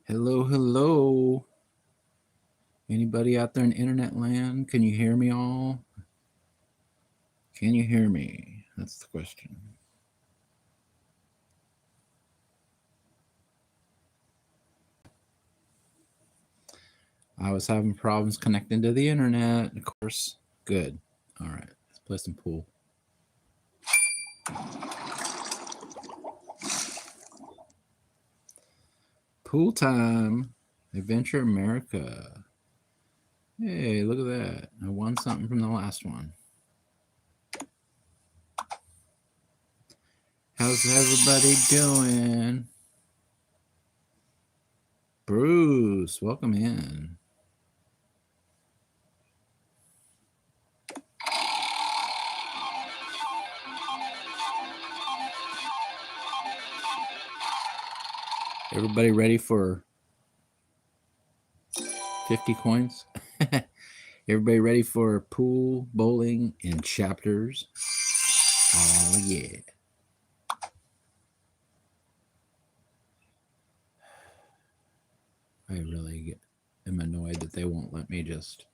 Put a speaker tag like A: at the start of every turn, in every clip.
A: Hello, hello. Anybody out there in internet land? Can you hear me all? Can you hear me? That's the question. I was having problems connecting to the internet, of course. Good. All right, let's play some pool. Pool time. Adventure America. Hey, look at that. I won something from the last one. How's everybody doing? Bruce, welcome in. Everybody ready for 50 coins? Everybody ready for pool, bowling, and chapters? Oh, yeah. I really am annoyed that they won't let me just...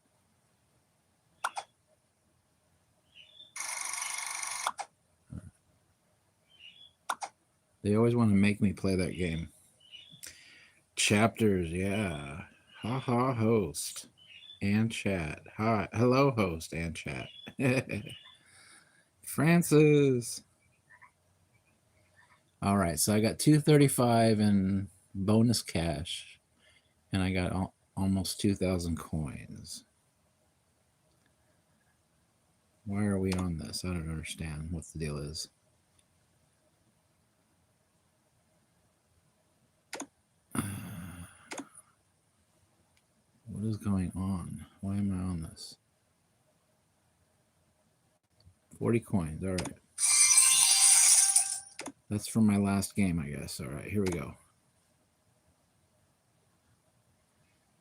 A: They always want to make me play that game. Chapters, yeah. Ha host and chat. Hi, hello host and chat. Francis. All right, so I got 235 in bonus cash, and I got almost 2,000 coins. Why are we on this? I don't understand what the deal is. What is going on? Why am I on this? 40 coins. All right. That's from my last game, I guess. All right, here we go.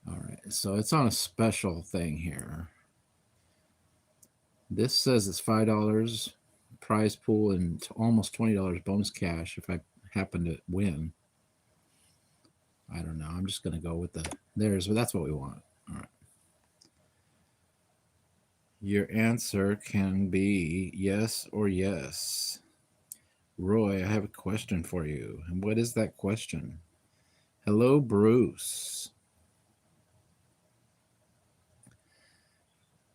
A: All right, so it's on a special thing here. This says it's $5 prize pool and almost $20 bonus cash if I happen to win. I don't know. I'm just going to go with the theirs, but that's what we want. All right. Your answer can be yes or yes. Roy, I have a question for you. And what is that question? Hello, Bruce.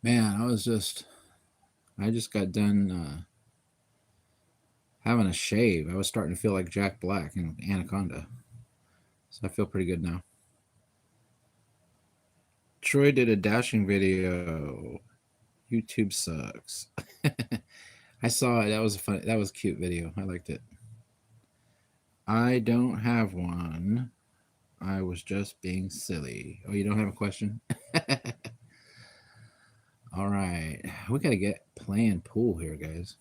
A: Man, I just got done having a shave. I was starting to feel like Jack Black in Anaconda. So I feel pretty good now. Troy did a dashing video. YouTube sucks. I saw it. That was a cute video. I liked it. I don't have one. I was just being silly. Oh, you don't have a question? All right. We got to get playing pool here, guys.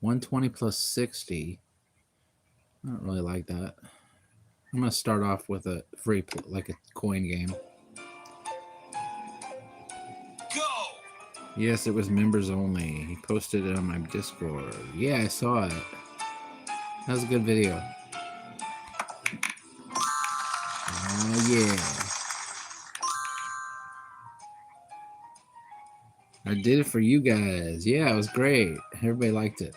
A: 120 plus 60. I don't really like that. I'm going to start off with a free, like a coin game. Go! Yes, it was members only. He posted it on my Discord. Yeah, I saw it. That was a good video. Oh, yeah. I did it for you guys. Yeah, it was great. Everybody liked it.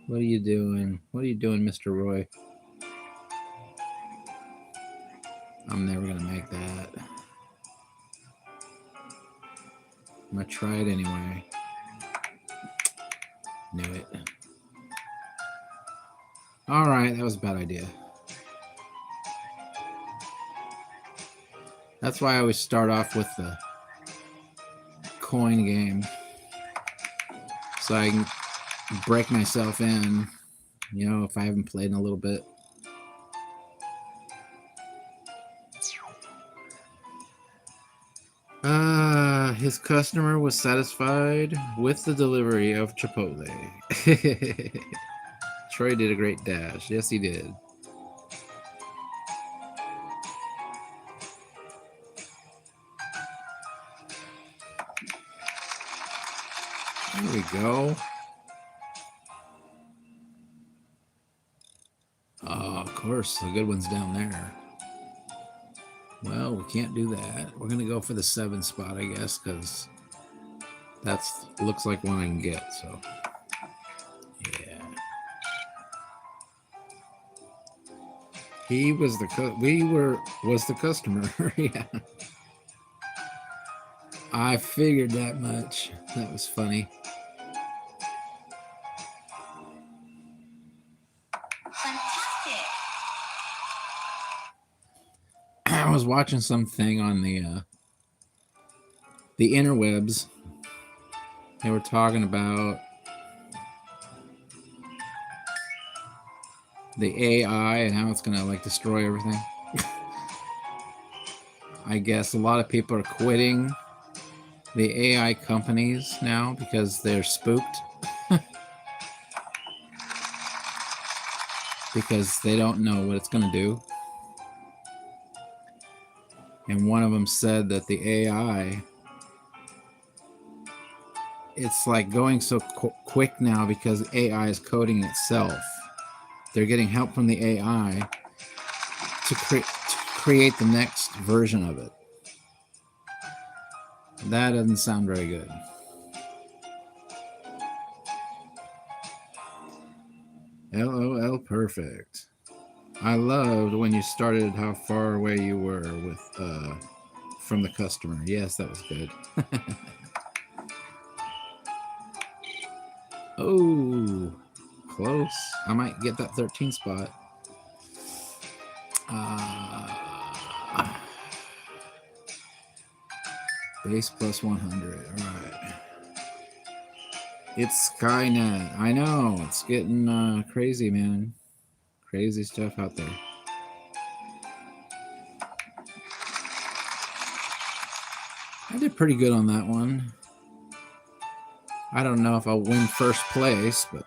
A: What are you doing? What are you doing, Mr. Roy? I'm never going to make that. I'm going to try it anyway. Knew it. All right, that was a bad idea. That's why I always start off with the coin game. So I can break myself in, you know, if I haven't played in a little bit. His customer was satisfied with the delivery of Chipotle. Troy did a great dash. Yes, he did. There we go. Oh, of course, the good one's down there. Well, we can't do that. We're going to go for the 7 spot, I guess, because that's looks like one I can get, so yeah. He was the was the customer. Yeah. I figured that much. That was funny.
B: Fantastic.
A: I was watching something on the interwebs. They were talking about the AI and how it's gonna like destroy everything. I guess a lot of people are quitting the AI companies now because they're spooked. Because they don't know what it's gonna do. And one of them said that the AI, it's like going so quick now because AI is coding itself. They're getting help from the AI to create the next version of it. That doesn't sound very good. LOL perfect. I loved when you started how far away you were with from the customer. Yes, that was good. Oh, close. I might get that 13 spot. Base plus 100. All right. It's Skynet. I know. It's getting crazy, man. Crazy stuff out there. I did pretty good on that one. I don't know if I'll win first place, but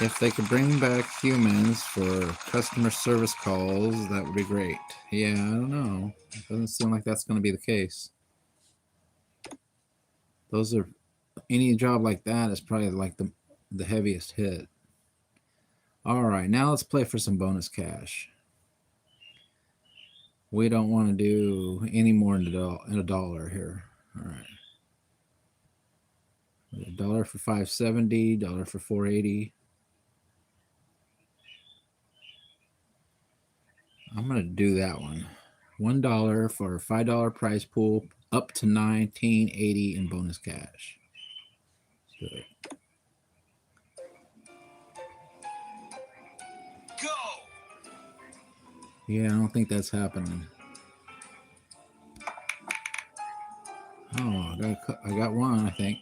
A: if they could bring back humans for customer service calls, that would be great. Yeah, I don't know. It doesn't seem like that's going to be the case. Those are, any job like that is probably like the heaviest hit. All right, now let's play for some bonus cash. We don't want to do any more than a dollar here. All right. $1 for 570, $1 for 480. I'm gonna do that one. $1 for a $5 prize pool, up to $19.80 in bonus cash. Let's do it.
B: Go.
A: Yeah, I don't think that's happening. Oh, I got one, I think.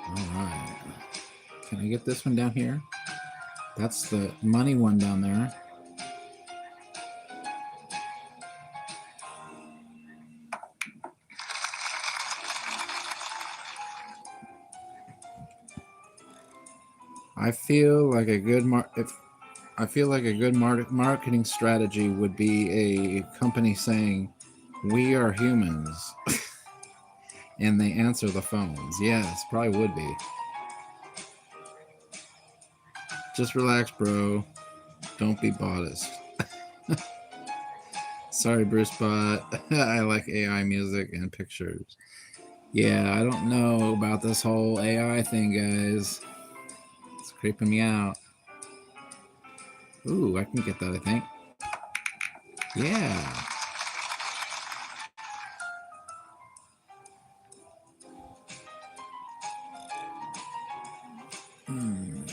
A: All right. Can I get this one down here? That's the money one down there. I feel like a good marketing strategy would be a company saying, "We are humans," and they answer the phones. Yes, probably would be. Just relax, bro. Don't be modest. Sorry, Bruce Bot. I like AI music and pictures. Yeah, I don't know about this whole AI thing, guys. It's creeping me out. Ooh, I can get that, I think. Yeah.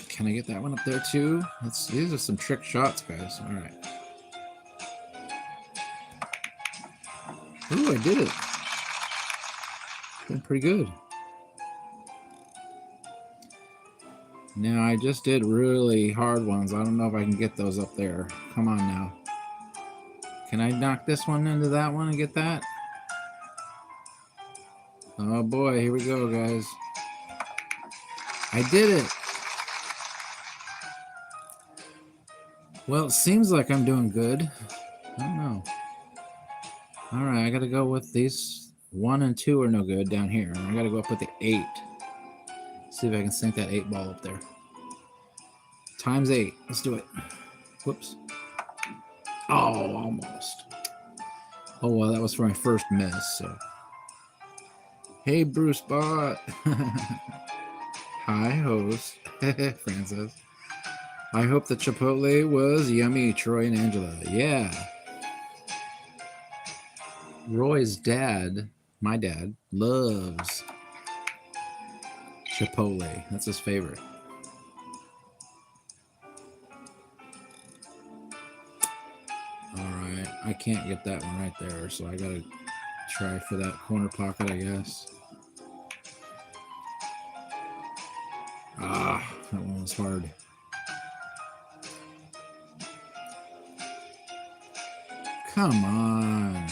A: Can I get that one up there too? These are some trick shots, guys. All right. Ooh, I did it. Been pretty good. Now, I just did really hard ones. I don't know if I can get those up there. Come on now. Can I knock this one into that one and get that? Oh boy, here we go, guys. I did it. Well, it seems like I'm doing good. I don't know. All right, I got to go with these 1 and 2 are no good down here. I got to go up with the 8. See if I can sink that 8 ball up there. Times 8. Let's do it. Whoops. Oh, almost. Oh, well, that was for my first miss. So, hey, Bruce Bot. Hi, host. Francis. I hope the Chipotle was yummy, Troy and Angela. Yeah. Roy's dad, my dad, loves Chipotle. That's his favorite. All right. I can't get that one right there, so I got to try for that corner pocket, I guess. Ah, that one was hard. Come on.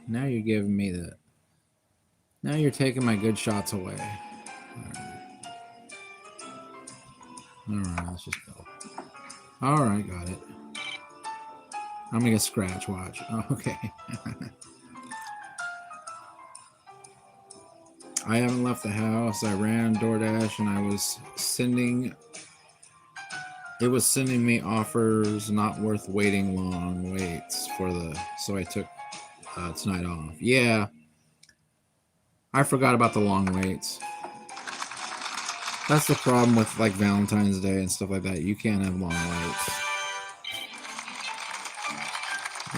A: Now you're giving me the... Now you're taking my good shots away. All right, let's just go. All right, got it. I'm going to get scratch, watch. Oh, okay. I haven't left the house. I ran DoorDash and I was sending... It was sending me offers not worth waiting long waits for the... So I took tonight off. Yeah. I forgot about the long waits. That's the problem with like Valentine's Day and stuff like that. You can't have long waits.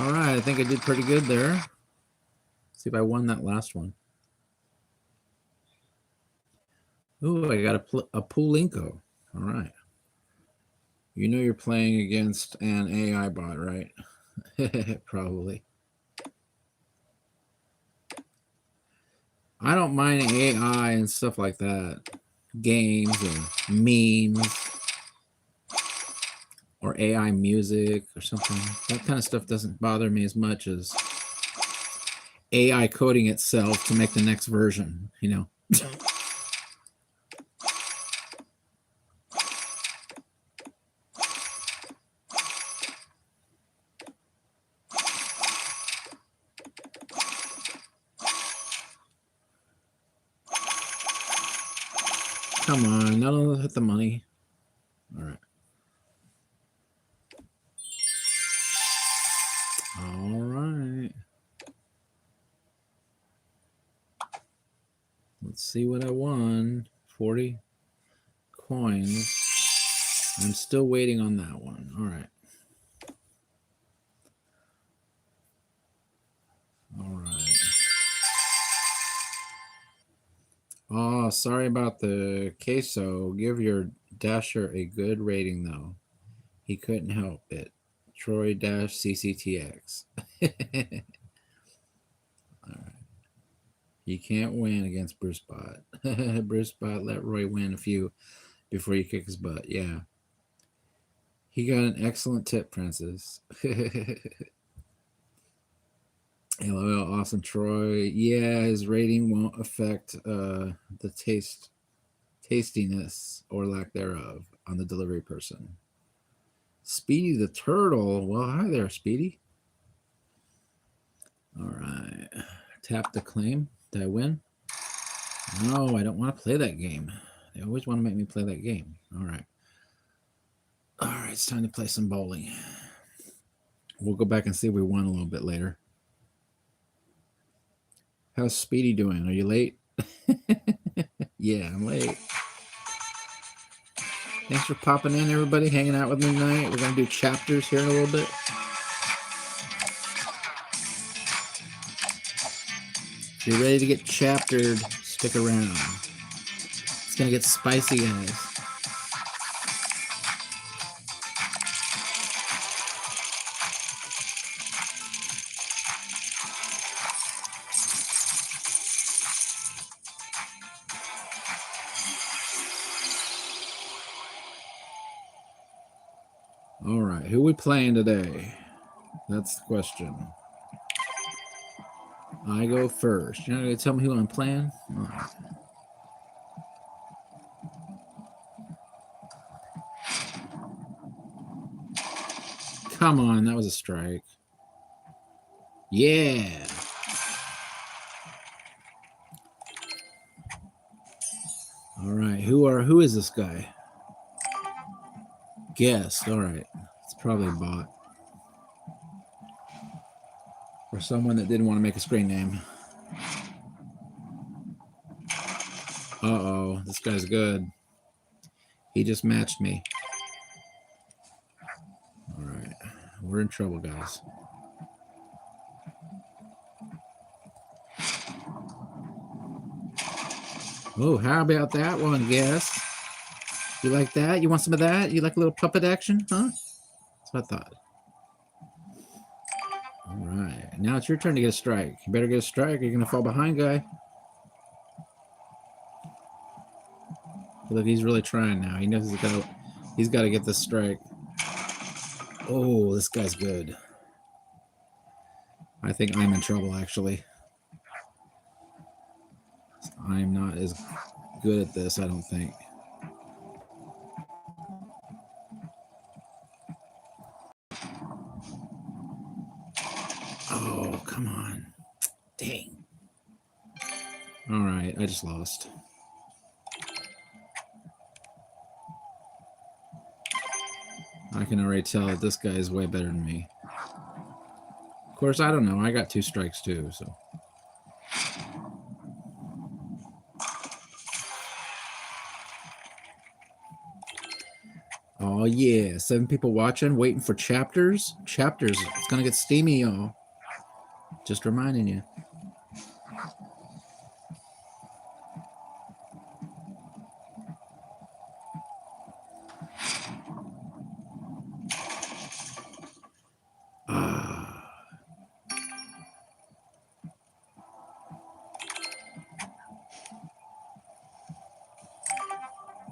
A: All right, I think I did pretty good there. See if I won that last one. Ooh, I got a Pulinko. All right. You know you're playing against an AI bot, right? Probably. I don't mind AI and stuff like that. Games or memes. Or AI music or something. That kind of stuff doesn't bother me as much as AI coding itself to make the next version, you know. Come on, none of them hit the money. All right. All right. Let's see what I won. 40 coins. I'm still waiting on that one. All right. All right. Oh, sorry about the queso. Give your dasher a good rating, though. He couldn't help it. Troy dash CCTX. All right. You can't win against Bruce Bot. Bruce Bot let Roy win a few before you kick his butt. Yeah. He got an excellent tip, Francis. LOL, awesome, Troy. Yeah, his rating won't affect the tastiness or lack thereof on the delivery person. Speedy the Turtle. Well, hi there, Speedy. All right. Tap the claim. Did I win? No, I don't want to play that game. They always want to make me play that game. All right. All right, it's time to play some bowling. We'll go back and see if we won a little bit later. How's Speedy doing? Are you late? Yeah, I'm late. Thanks for popping in, everybody, hanging out with me tonight. We're going to do chapters here in a little bit. If you're ready to get chaptered, stick around. It's going to get spicy, guys. All right, who we playing today? That's the question. I go first. You're not going to tell me who I'm playing? All right. Come on, that was a strike. Yeah. All right. Who is this guy? Guest. All right. It's probably a bot. Or someone that didn't want to make a screen name. Uh-oh. This guy's good. He just matched me. All right. We're in trouble, guys. Oh, how about that one, guest? You like that? You want some of that? You like a little puppet action, huh? That's what I thought. All right. Now it's your turn to get a strike. You better get a strike or you're going to fall behind, guy. Look, he's really trying now. He knows he's got to get this strike. Oh, this guy's good. I think I'm in trouble, actually. I'm not as good at this, I don't think. Oh, come on. Dang. All right, I just lost. I can already tell that this guy is way better than me. Of course, I don't know. I got 2 strikes too, so. Oh, yeah. 7 people watching, waiting for chapters. Chapters. It's going to get steamy, y'all. Just reminding you.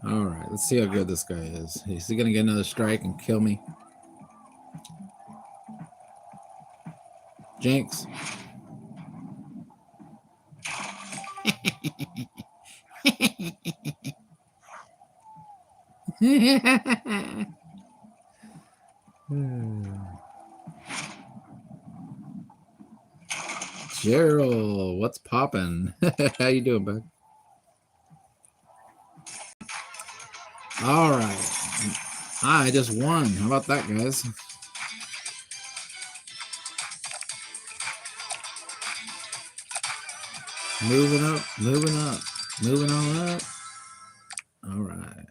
A: All right, let's see how good this guy is. Is he going to get another strike and kill me? Jinx. Gerald, what's poppin'? How you doing, bud? All right. I just won. How about that, guys? Moving up, moving up, moving on up. All right.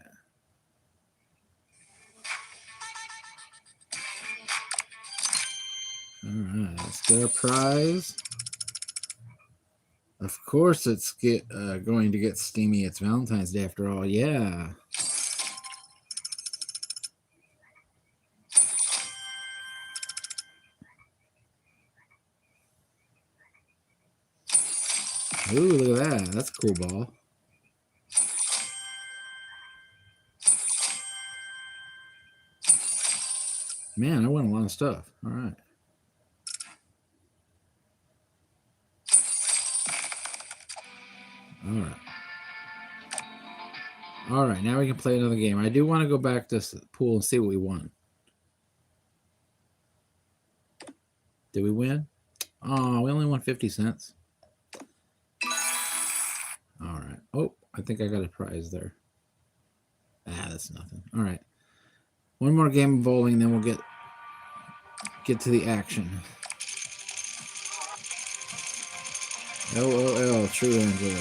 A: All right, let's get our prize. Of course, it's going to get steamy. It's Valentine's Day after all. Yeah. Ooh, look at that. That's a cool ball. Man, I won a lot of stuff. All right. All right. All right, now we can play another game. I do want to go back to the pool and see what we won. Did we win? Oh, we only won 50 cents. All right. Oh, I think I got a prize there. Ah, that's nothing. All right. One more game of bowling, then we'll get to the action. LOL, True Angela.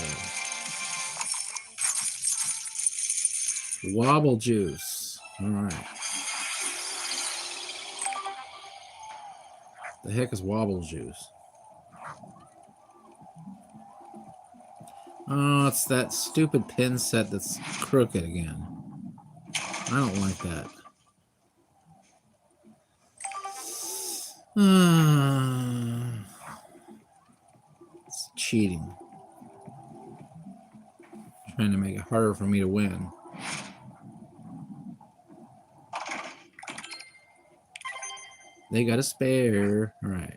A: Wobble juice. All right. The heck is wobble juice? Oh, it's that stupid pin set that's crooked again. I don't like that. It's cheating. Trying to make it harder for me to win. They got a spare. All right.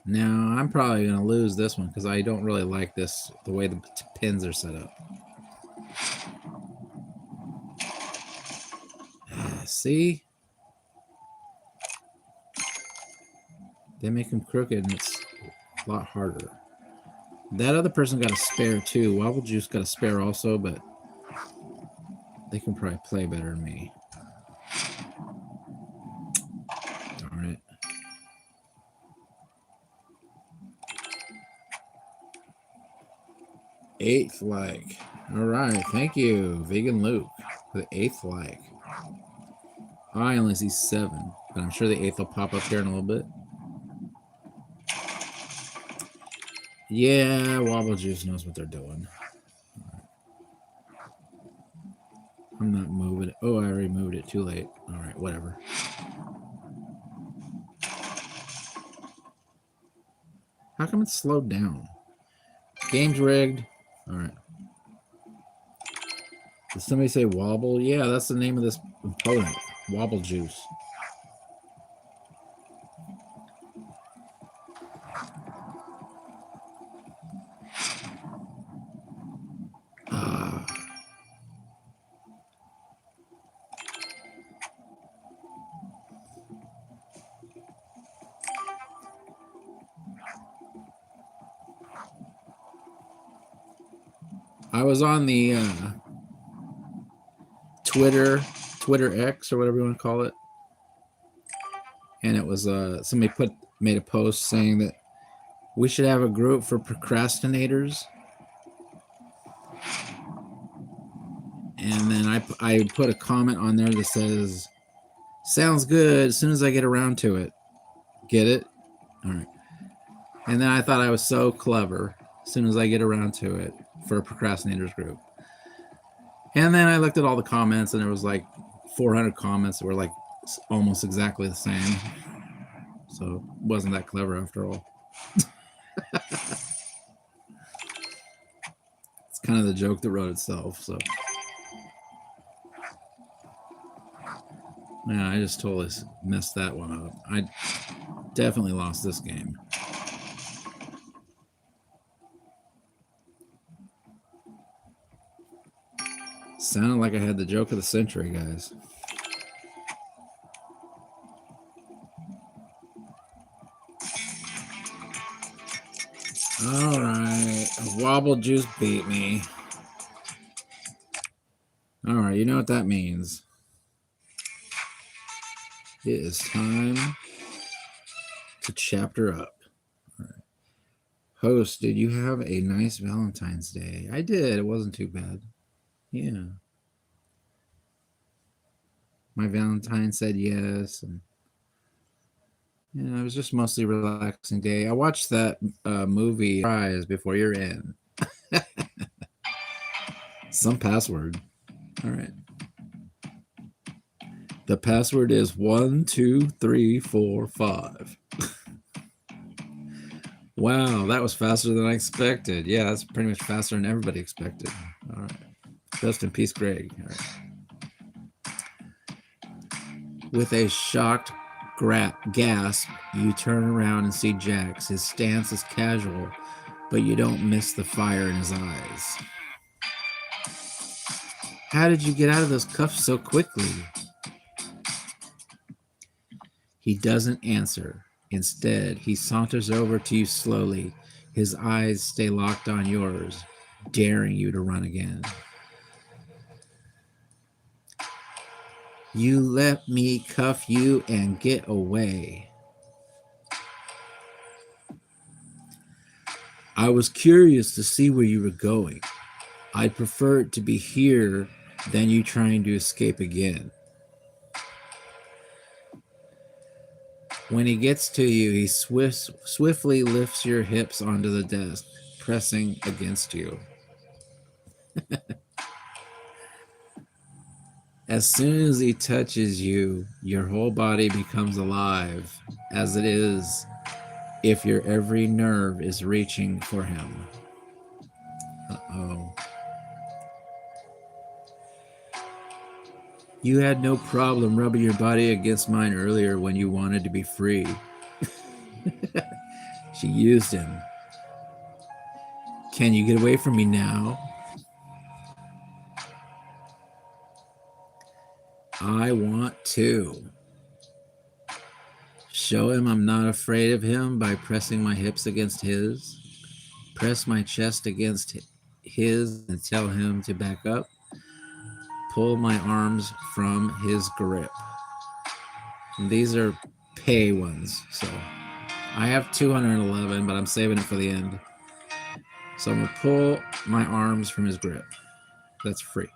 A: Now, I'm probably going to lose this one because I don't really like this, the way the pins are set up. See? They make them crooked, and it's a lot harder. That other person got a spare too. Wobble Juice got a spare also, but they can probably play better than me. Darn it. Eighth like. All right. Thank you, Vegan Luke, for the 8th like. I only see 7, but I'm sure the 8th will pop up here in a little bit. Yeah, Wobble Juice knows what they're doing. I'm not moving it. Oh, I already moved it too late. All right, whatever. How come it's slowed down? Game's rigged. All right. Did somebody say Wobble? Yeah, that's the name of this opponent. Wobble Juice. Ah. I was on the Twitter X or whatever you want to call it, and it was somebody made a post saying that we should have a group for procrastinators, and then I put a comment on there that says, "Sounds good. As soon as I get around to it." Get it? All right. And then I thought I was so clever. As soon as I get around to it, for a procrastinators group. And then I looked at all the comments, and there was like 400 comments that were like almost exactly the same. So it wasn't that clever after all. It's kind of the joke that wrote itself. So yeah, I just totally messed that one up. I definitely lost this game. Sounded like I had the joke of the century, guys. All right. Wobble Juice beat me. All right. You know what that means. It is time to chapter up. All right. Host, did you have a nice Valentine's Day? I did. It wasn't too bad. Yeah. My Valentine said yes, and it was just mostly relaxing day. I watched that movie Rise Before You're In. Some password. All right. The password is 1, 2, 3, 4, 5. Wow, that was faster than I expected. Yeah, that's pretty much faster than everybody expected. All right. Rest in peace, Greg. All right. With a shocked gasp, you turn around and see Jax. His stance is casual, but you don't miss the fire in his eyes. How did you get out of those cuffs so quickly? He doesn't answer. Instead, he saunters over to you slowly. His eyes stay locked on yours, daring you to run again. You let me cuff you and get away. I was curious to see where you were going. I'd prefer it to be here than you trying to escape again. When he gets to you, he swiftly lifts your hips onto the desk, pressing against you. As soon as he touches you, your whole body becomes alive, as it is if your every nerve is reaching for him. Uh-oh. You had no problem rubbing your body against mine earlier when you wanted to be free. She used him. Can you get away from me now? I want to. show him I'm not afraid of him by pressing my hips against his, press my chest against his and tell him to back up, pull my arms from his grip. And these are pay ones, so I have 211, but I'm saving it for the end. So I'm gonna pull my arms from his grip. That's free.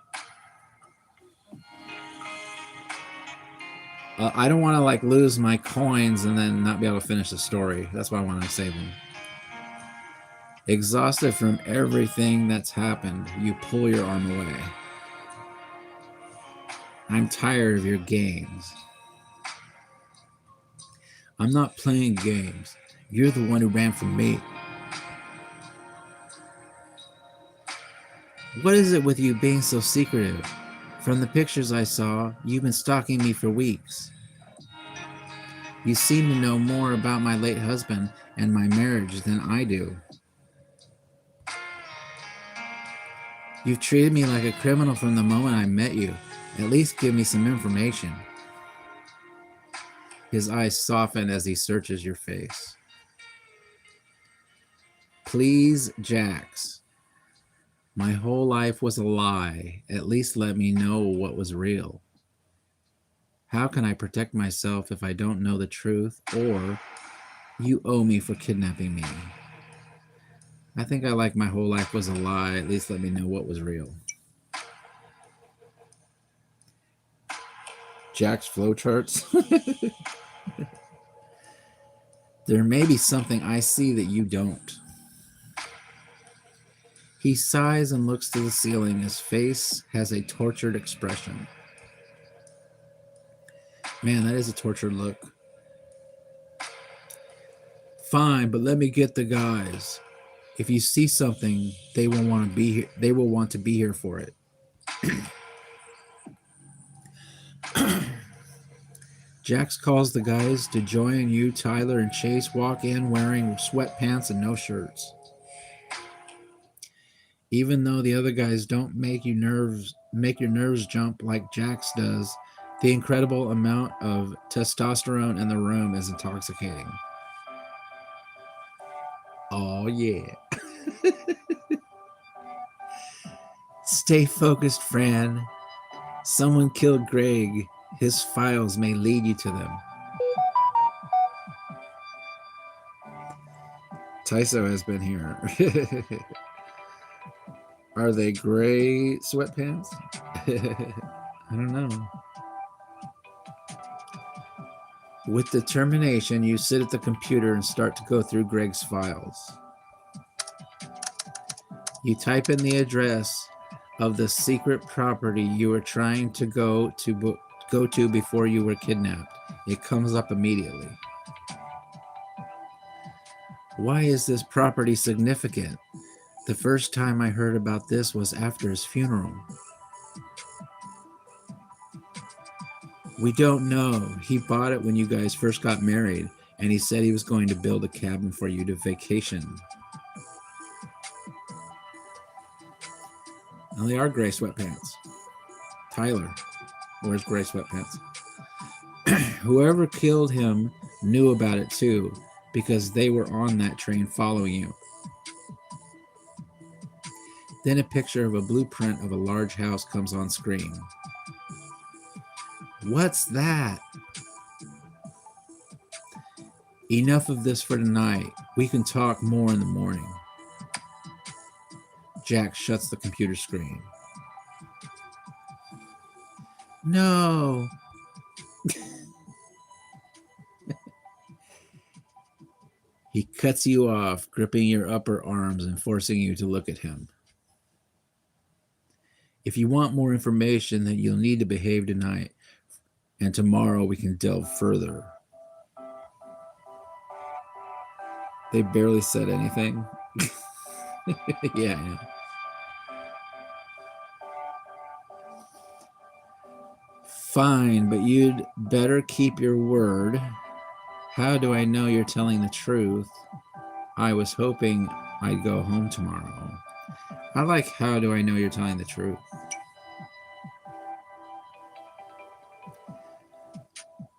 A: I don't want to like lose my coins and then not be able to finish the story. That's why I want to save them. Exhausted from everything that's happened, you pull your arm away. I'm tired of your games. I'm not playing games. You're the one who ran from me. What is it with you being so secretive? From the pictures I saw, you've been stalking me for weeks. You seem to know more about my late husband and my marriage than I do. You've treated me like a criminal from the moment I met you. At least give me some information. His eyes soften as he searches your face. Please, Jax. My whole life was a lie. At least let me know what was real. How can I protect myself if I don't know the truth, or you owe me for kidnapping me? I think I like my whole life was a lie. At least let me know what was real. Jack's flowcharts. There may be something I see that you don't. He sighs and looks to the ceiling. His face has a tortured expression. Man, that is a tortured look. Fine, but let me get the guys. If you see something, they will want to be here. They will want to be here for it. Jax calls the guys to join you. Tyler and Chase walk in wearing sweatpants and no shirts. Even though the other guys don't make your nerves jump like Jax does, the incredible amount of testosterone in the room is intoxicating. Oh yeah. Stay focused, Fran. Someone killed Greg. His files may lead you to them. Tyso has been here. Are they gray sweatpants? I don't know. With determination, you sit at the computer and start to go through Greg's files. You type in the address of the secret property you were trying to go to before you were kidnapped. It comes up immediately. Why is this property significant? The first time I heard about this was after his funeral. We don't know. He bought it when you guys first got married, and he said he was going to build a cabin for you to vacation. Now they are gray sweatpants. Tyler wears gray sweatpants. Whoever killed him knew about it too, because they were on that train following you. Then a picture of a blueprint of a large house comes on screen. What's that? Enough of this for tonight. We can talk more in the morning. Jack shuts the computer screen. No. He cuts you off, gripping your upper arms and forcing you to look at him. If you want more information, then you'll need to behave tonight, and tomorrow we can delve further. They barely said anything. Yeah. Fine, but you'd better keep your word. How do I know you're telling the truth? I was hoping I'd go home tomorrow. I like how do I know you're telling the truth?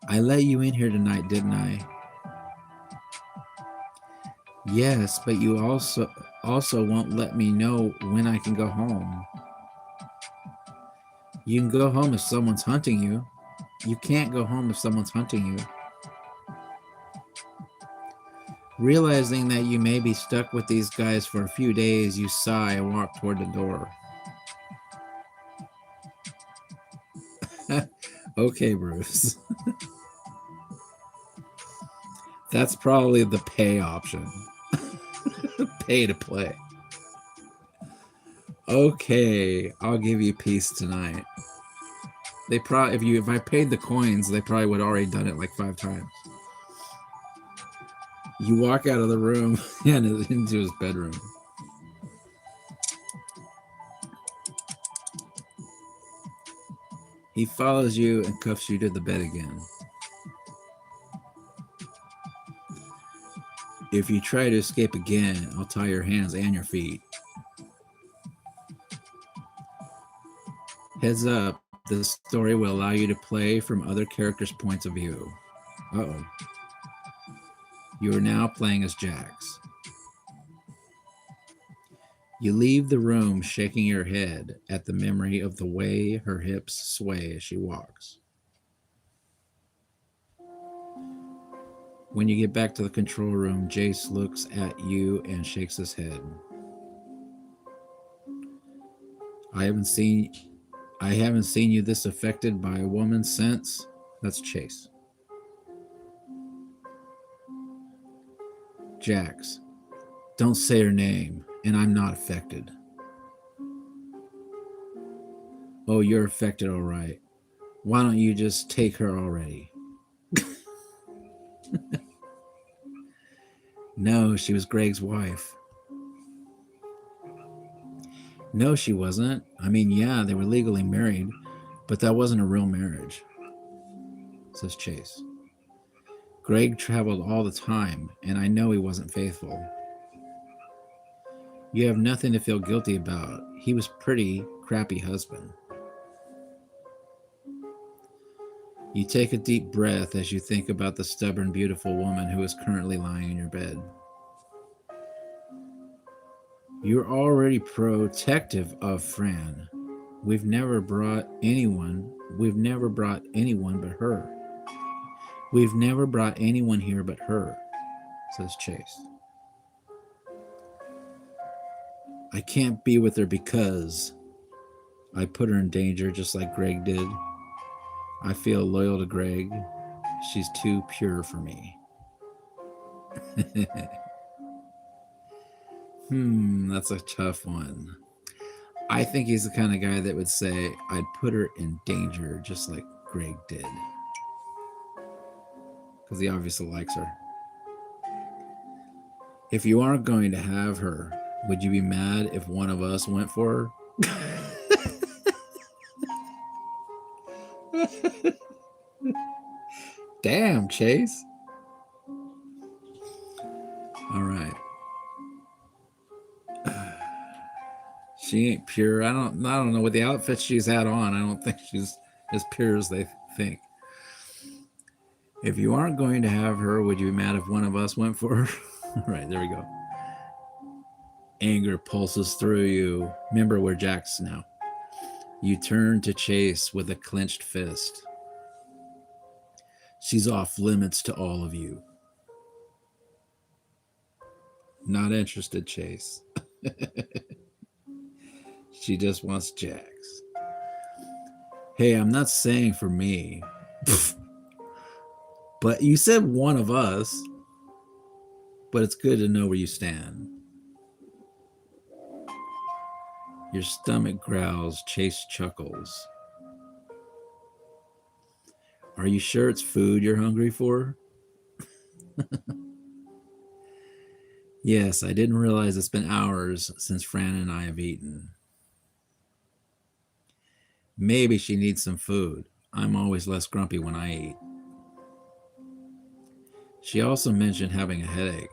A: I let you in here tonight, didn't I? Yes, but you also won't let me know when I can go home. You can go home if someone's hunting you. You can't go home if someone's hunting you. Realizing that you may be stuck with these guys for a few days, you sigh and walk toward the door. Okay, Bruce. That's probably the pay option. Pay to play. Okay, I'll give you peace tonight. They probably if I paid the coins, they probably would have already done it like 5 times. You walk out of the room and into his bedroom. He follows you and cuffs you to the bed again. If you try to escape again, I'll tie your hands and your feet. Heads up, this story will allow you to play from other characters' points of view. Uh-oh. You are now playing as Jax. You leave the room shaking your head at the memory of the way her hips sway as she walks. When you get back to the control room, Jace looks at you and shakes his head. I haven't seen you this affected by a woman since. That's Chase. Jax, don't say her name, and I'm not affected. Oh, you're affected, all right. Why don't you just take her already? No, she was Greg's wife. No, she wasn't. I mean, yeah, they were legally married, but that wasn't a real marriage, says Chase. Greg traveled all the time, and I know he wasn't faithful. You have nothing to feel guilty about. He was pretty crappy husband. You take a deep breath as you think about the stubborn, beautiful woman who is currently lying in your bed. You're already protective of Fran. We've never brought anyone but her. We've never brought anyone here but her, says Chase. I can't be with her because I put her in danger just like Greg did. I feel loyal to Greg. She's too pure for me. That's a tough one. I think he's the kind of guy that would say, I'd put her in danger just like Greg did. Because he obviously likes her. If you aren't going to have her, would you be mad if one of us went for her? Damn, Chase. All right. She ain't pure. I don't know with the outfit she's had on. I don't think she's as pure as they think. If you aren't going to have her, would you be mad if one of us went for her? All right, there we go. Anger pulses through you. Remember, we're Jax now. You turn to Chase with a clenched fist. She's off limits to all of you. Not interested, Chase. She just wants Jax. Hey, I'm not saying for me. But you said one of us. But it's good to know where you stand. Your stomach growls, Chase chuckles. Are you sure it's food you're hungry for? Yes, I didn't realize it's been hours since Fran and I have eaten. Maybe she needs some food. I'm always less grumpy when I eat. She also mentioned having a headache.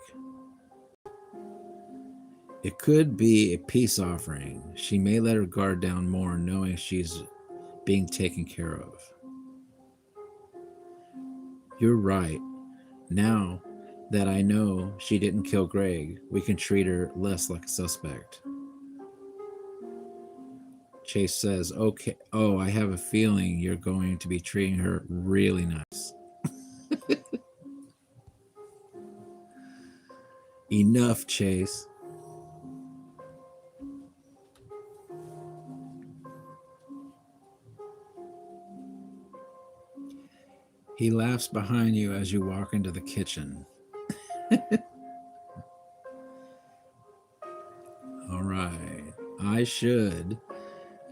A: It could be a peace offering. She may let her guard down more knowing she's being taken care of. You're right. Now, that I know she didn't kill Greg, we can treat her less like a suspect. Chase says, okay, oh, I have a feeling you're going to be treating her really nice. Enough, Chase. He laughs behind you as you walk into the kitchen. All right. I should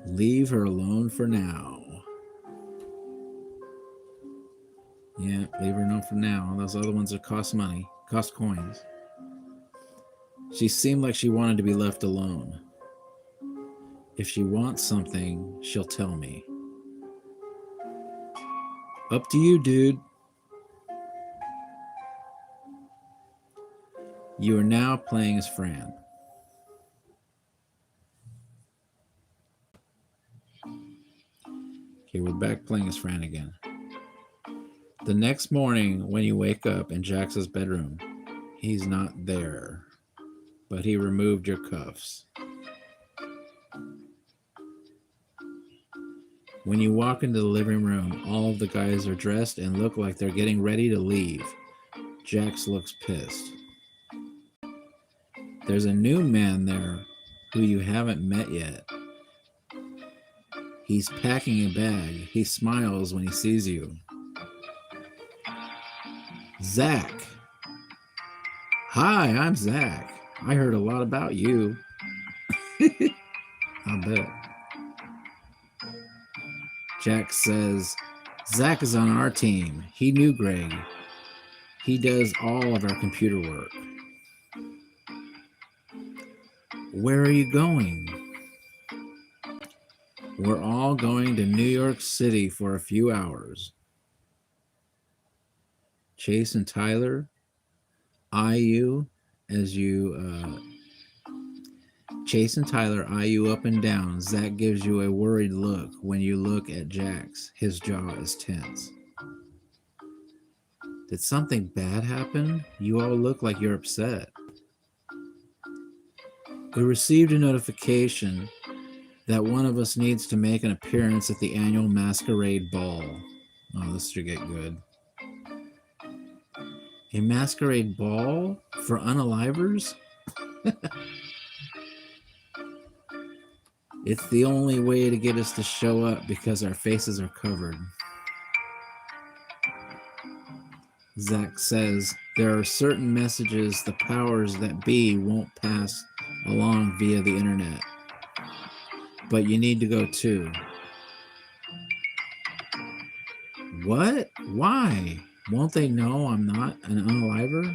A: leave her alone for now. Yeah, leave her alone for now. Those other ones that cost money, cost coins. She seemed like she wanted to be left alone. If she wants something, she'll tell me. Up to you, dude. You are now playing as Fran. Okay, we're back playing as Fran again. The next morning, when you wake up in Jax's bedroom, he's not there, but he removed your cuffs. When you walk into the living room, all of the guys are dressed and look like they're getting ready to leave. Jax looks pissed. There's a new man there who you haven't met yet. He's packing a bag. He smiles when he sees you. Zach. Hi, I'm Zach. I heard a lot about you. I'll bet. Jax says, Zach is on our team. He knew Greg. He does all of our computer work. Where are you going? We're all going to New York City for a few hours. Chase and Tyler eye you as you Chase and Tyler eye you up and down. Zach gives you a worried look. When you look at Jax, his jaw is tense. Did something bad happen? You all look like you're upset. We received a notification that one of us needs to make an appearance at the annual masquerade ball. Oh, this should get good. A masquerade ball for unalivers? It's the only way to get us to show up because our faces are covered. Zach says, there are certain messages the powers that be won't pass along via the internet. But you need to go too. What? Why? Won't they know I'm not an unaliver?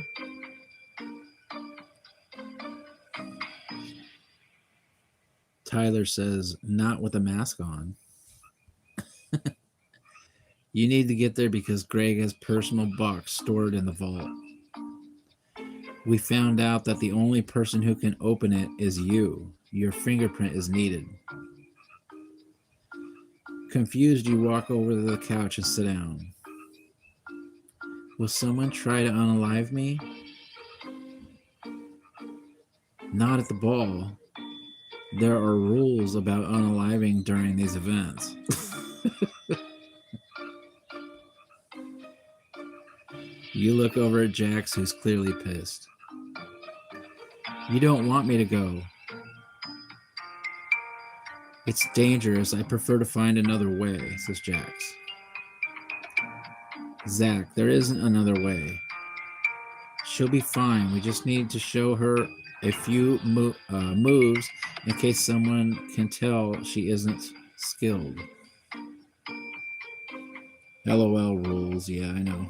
A: Tyler says, not with a mask on. You need to get there because Greg has personal box stored in the vault. We found out that the only person who can open it is you. Your fingerprint is needed. Confused, you walk over to the couch and sit down. Will someone try to unalive me? Not at the ball. There are rules about unaliving during these events. You look over at Jax, who's clearly pissed. You don't want me to go. It's dangerous. I prefer to find another way, says Jax. Zach, there isn't another way. She'll be fine. We just need to show her a few moves in case someone can tell she isn't skilled. LOL rules. Yeah, I know.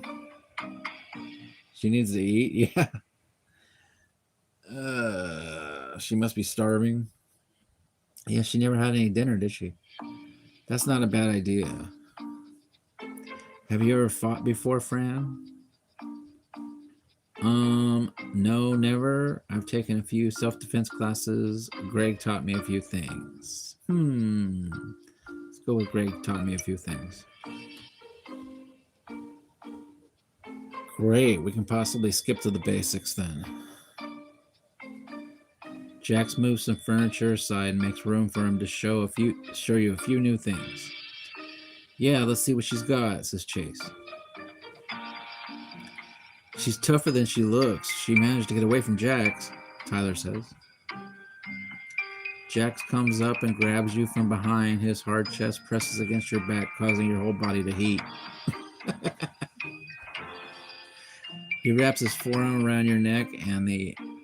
A: She needs to eat. Yeah. She must be starving. Yeah, she never had any dinner, did she? That's not a bad idea. Have you ever fought before, Fran? No, never. I've taken a few self-defense classes. Greg taught me a few things. Let's go with Greg taught me a few things. Great, we can possibly skip to the basics then. Jax moves some furniture aside and makes room for him to show you a few new things. Yeah, let's see what she's got, says Chase. She's tougher than she looks. She managed to get away from Jax, Tyler says. Jax comes up and grabs you from behind. His hard chest presses against your back, causing your whole body to heat. He wraps his forearm around your neck and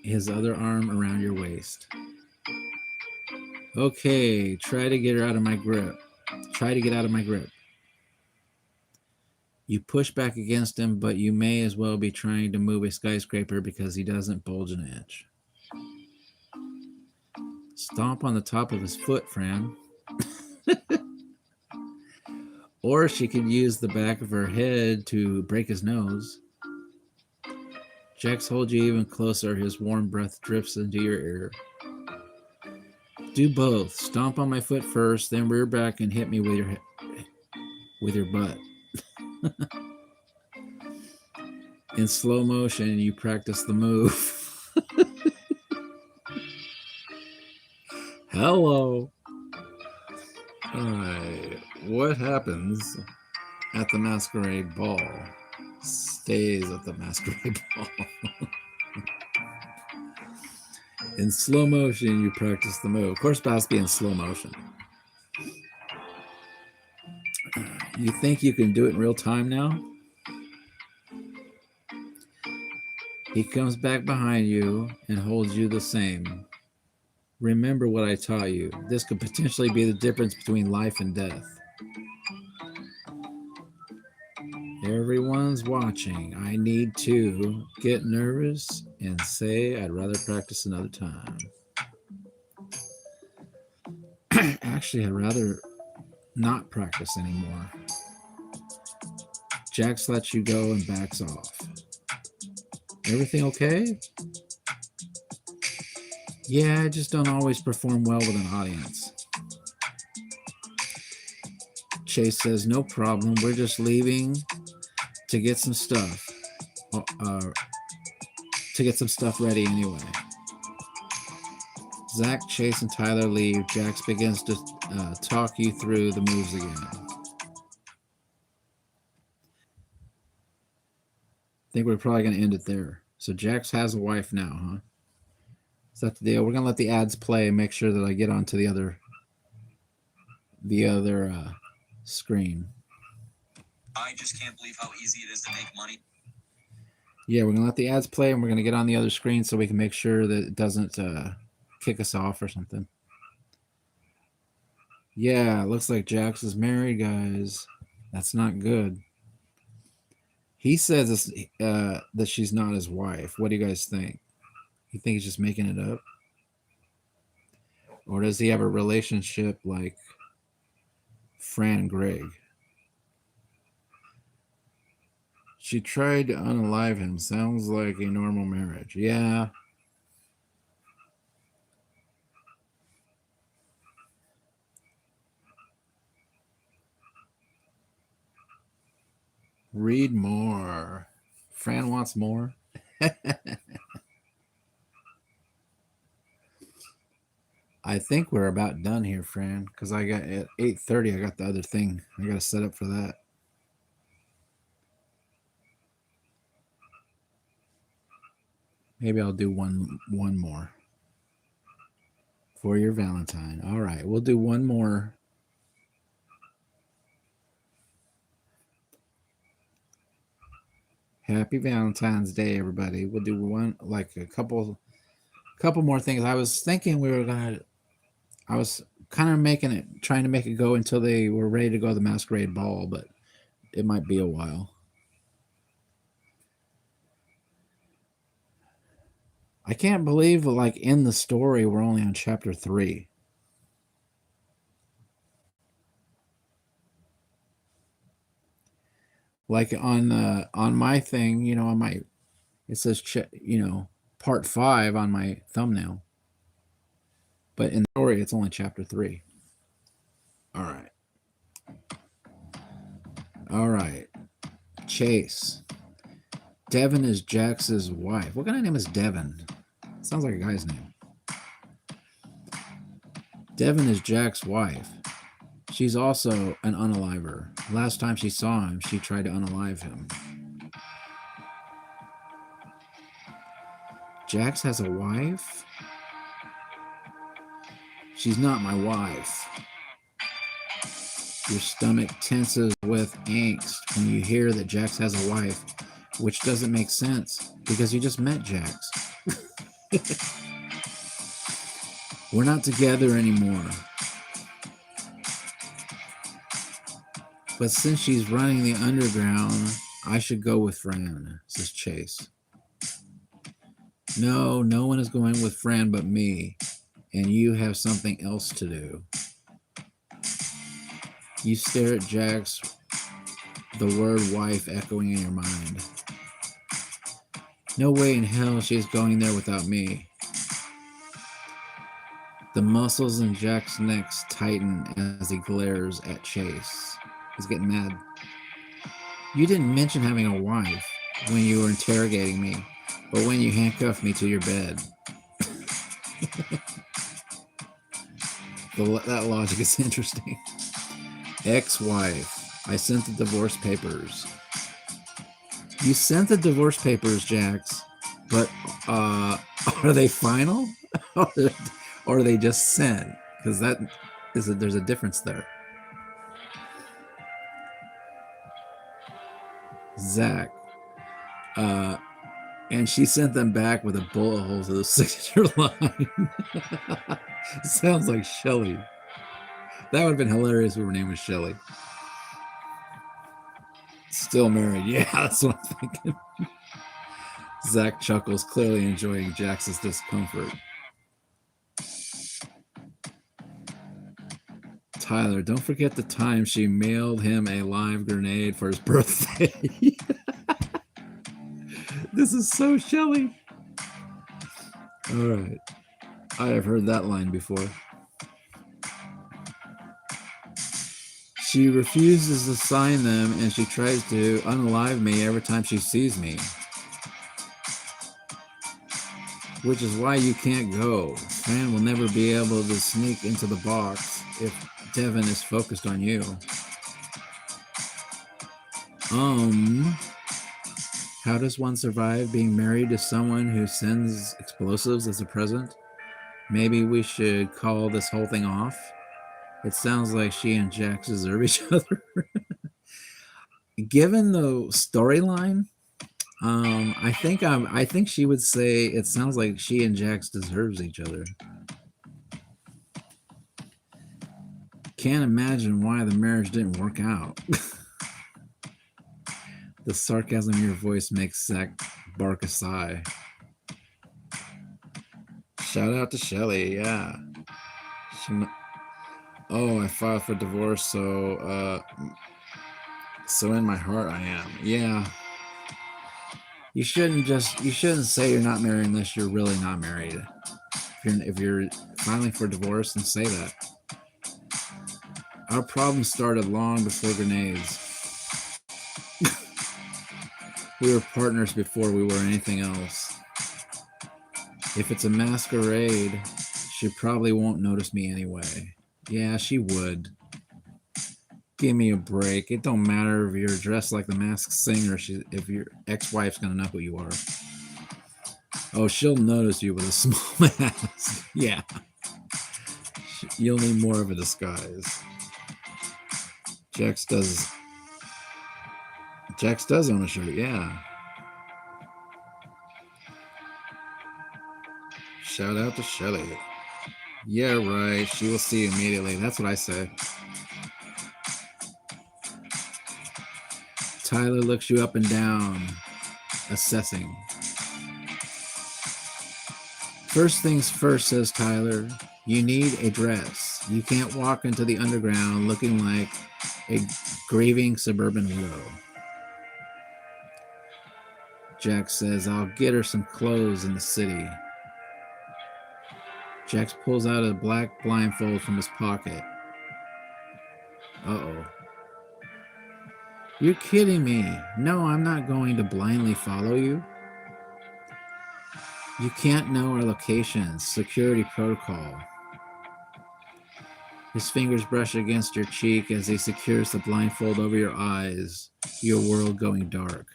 A: his other arm around your waist. Okay, try to get out of my grip. You push back against him, but you may as well be trying to move a skyscraper because he doesn't bulge an inch. Stomp on the top of his foot, Fran. Or she could use the back of her head to break his nose. Jax holds you even closer. His warm breath drifts into your ear. Do both. Stomp on my foot first, then rear back and hit me with your butt. In slow motion, you practice the move. Hello. Alright, what happens at the masquerade ball stays at the masquerade ball. In slow motion, you practice the move. Of course, it has to be in slow motion. You think you can do it in real time now? He comes back behind you and holds you the same. Remember what I taught you. This could potentially be the difference between life and death. Everyone's watching. I need to get nervous and say I'd rather practice another time. Actually, I'd rather not practice anymore. Jax lets you go and backs off. Everything okay? Yeah, I just don't always perform well with an audience. Chase says, no problem. We're just leaving to get some stuff. Ready anyway. Zach, Chase, and Tyler leave. Jax begins to talk you through the moves again. I think we're probably going to end it there. So Jax has a wife now, huh? Is that the deal? We're going to let the ads play and make sure that I get onto the other screen.
C: I just can't believe how easy it is to make money.
A: Yeah, we're going to let the ads play and we're going to get on the other screen so we can make sure that it doesn't kick us off or something. Yeah, looks like Jax is married, guys. That's not good. He says that she's not his wife. What do you guys think? You think he's just making it up? Or does he have a relationship like Fran and Greg? She tried to unalive him. Sounds like a normal marriage. Yeah. Read more. Fran wants more. I think we're about done here, Fran, because I got at 8:30. I got the other thing. I got to set up for that. Maybe I'll do one more for your Valentine. All right, we'll do one more. Happy Valentine's Day, everybody. We'll do one, like a couple more things. I was thinking I was kind of trying to make it go until they were ready to go to the masquerade ball, but it might be a while. I can't believe, like, in the story, we're only on chapter 3. Like on my thing, it says part 5 on my thumbnail, but in the story it's only chapter 3. All right, Chase, Devin is Jax's wife. What kind of name is Devin? Sounds like a guy's name. Devin is Jack's wife. She's also an unaliver. Last time she saw him, she tried to unalive him. Jax has a wife? She's not my wife. Your stomach tenses with angst when you hear that Jax has a wife, which doesn't make sense because you just met Jax. We're not together anymore. But since she's running the underground, I should go with Fran, says Chase. No, no one is going with Fran but me, and you have something else to do. You stare at Jax, the word wife echoing in your mind. No way in hell she's going there without me. The muscles in Jack's neck tighten as he glares at Chase. He's getting mad. You didn't mention having a wife when you were interrogating me, but when you handcuffed me to your bed. That logic is interesting. Ex-wife. I sent the divorce papers. You sent the divorce papers, Jax, but are they final? Or are they just sent? Because there's a difference there. Zach. And she sent them back with a bullet hole to the signature line. Sounds like Shelly. That would have been hilarious if her name was Shelly. Still married. Yeah, that's what I'm thinking. Zach chuckles, clearly enjoying Jax's discomfort. Tyler, don't forget the time she mailed him a live grenade for his birthday. This is so Shelly. All right. I have heard that line before. She refuses to sign them, and she tries to unalive me every time she sees me. Which is why you can't go. Fran will never be able to sneak into the box if Devin is focused on you. How does one survive being married to someone who sends explosives as a present? Maybe we should call this whole thing off. It sounds like she and Jax deserve each other. Given the storyline, I think she would say it sounds like she and Jax deserves each other. Can't imagine why the marriage didn't work out. The sarcasm in your voice makes Zach bark a sigh. Shout out to Shelly, yeah. I filed for divorce, so in my heart I am. Yeah. You shouldn't say you're not married unless you're really not married. If you're filing for divorce, then say that. Our problem started long before grenades. We were partners before we were anything else. If it's a masquerade, she probably won't notice me anyway. Yeah, she would. Give me a break. It don't matter if you're dressed like the Masked Singer. If your ex-wife's gonna know who you are. Oh, she'll notice you with a small mask. Yeah. You'll need more of a disguise. Jax does own a shirt, yeah. Shout out to Shelly. Yeah, right. She will see you immediately. That's what I said. Tyler looks you up and down, assessing. First things first, says Tyler. You need a dress. You can't walk into the underground looking like a grieving suburban widow. Jax says, I'll get her some clothes in the city. Jax pulls out a black blindfold from his pocket. Uh-oh. You're kidding me. No, I'm not going to blindly follow you. You can't know our location. Security protocol. His fingers brush against your cheek as he secures the blindfold over your eyes, your world going dark.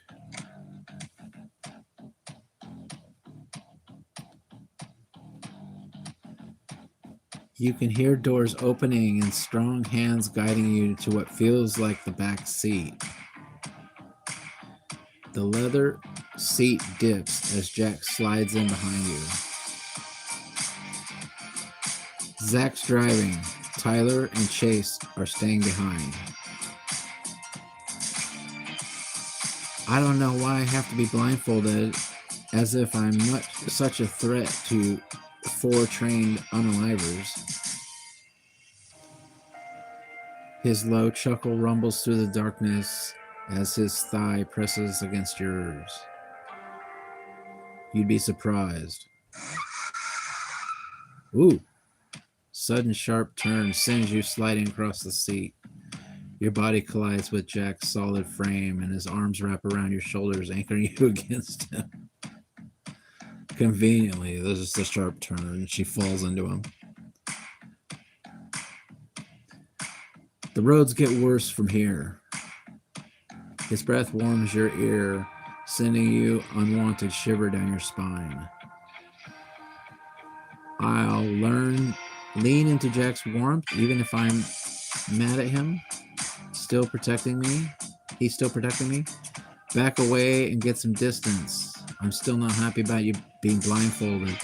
A: You can hear doors opening and strong hands guiding you to what feels like the back seat. The leather seat dips as Jack slides in behind you. Zach's driving. Tyler and Chase are staying behind. I don't know why I have to be blindfolded, as if I'm such a threat to 4 trained unalivers. His low chuckle rumbles through the darkness as his thigh presses against yours. You'd be surprised. Ooh. Sudden sharp turn sends you sliding across the seat. Your body collides with Jack's solid frame, and his arms wrap around your shoulders, anchoring you against him. Conveniently, there's just a sharp turn, and she falls into him. The roads get worse from here. His breath warms your ear, sending you unwanted shiver down your spine. I'll lean into Jack's warmth, even if I'm mad at him. Still protecting me. He's still protecting me. Back away and get some distance. I'm still not happy about you being blindfolded.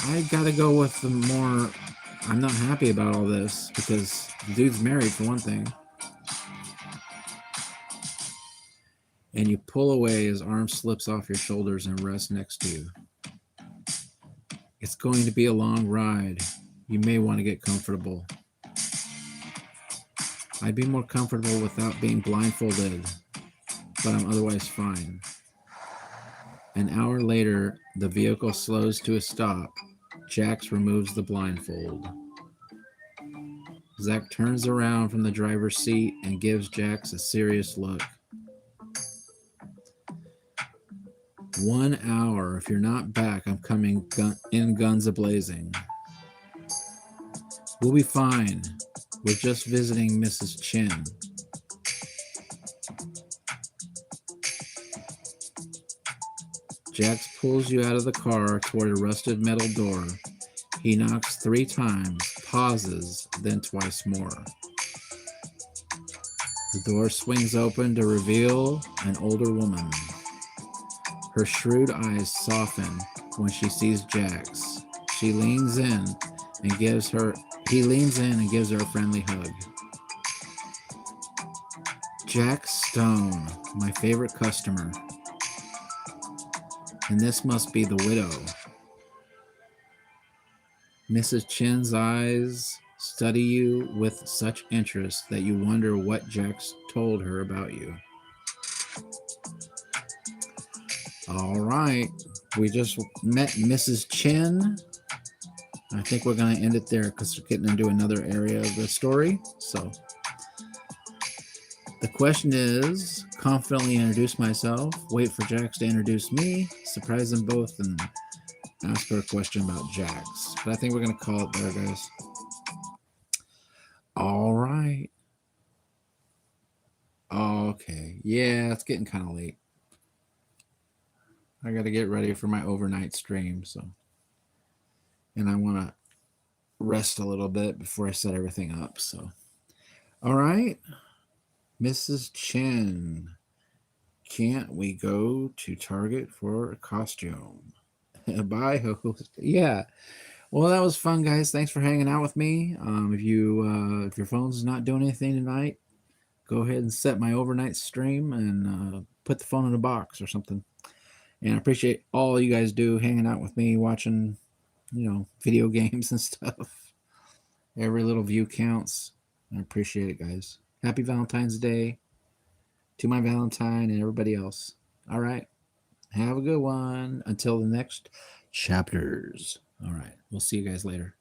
A: I gotta go with the more, I'm not happy about all this because the dude's married for one thing. And you pull away, his arm slips off your shoulders and rests next to you. It's going to be a long ride. You may want to get comfortable. I'd be more comfortable without being blindfolded, but I'm otherwise fine. An hour later, the vehicle slows to a stop. Jax removes the blindfold. Zach turns around from the driver's seat and gives Jax a serious look. 1 hour. If you're not back, I'm coming in guns a-blazing. We'll be fine. We're just visiting Mrs. Chin. Jax pulls you out of the car toward a rusted metal door. He knocks 3 times, pauses, then twice more. The door swings open to reveal an older woman. Her shrewd eyes soften when she sees Jax. He leans in and gives her a friendly hug. Jack Stone, my favorite customer. And this must be the widow. Mrs. Chin's eyes study you with such interest that you wonder what Jax told her about you. All right, we just met Mrs. Chin. I think we're going to end it there because we're getting into another area of the story. So the question is, confidently introduce myself, wait for Jax to introduce me, surprise them both, and ask her a question about Jax. But I think we're going to call it there, guys. All right. Okay. Yeah, it's getting kind of late. I got to get ready for my overnight stream, so. And I want to rest a little bit before I set everything up, so. All right. Mrs. Chin, can't we go to Target for a costume? Bye, host. Yeah. Well, that was fun, guys. Thanks for hanging out with me. If your phone's not doing anything tonight, go ahead and set my overnight stream and put the phone in a box or something. And I appreciate all you guys do hanging out with me, watching, video games and stuff. Every little view counts. I appreciate it, guys. Happy Valentine's Day to my Valentine and everybody else. All right. Have a good one. Until the next chapters. All right. We'll see you guys later.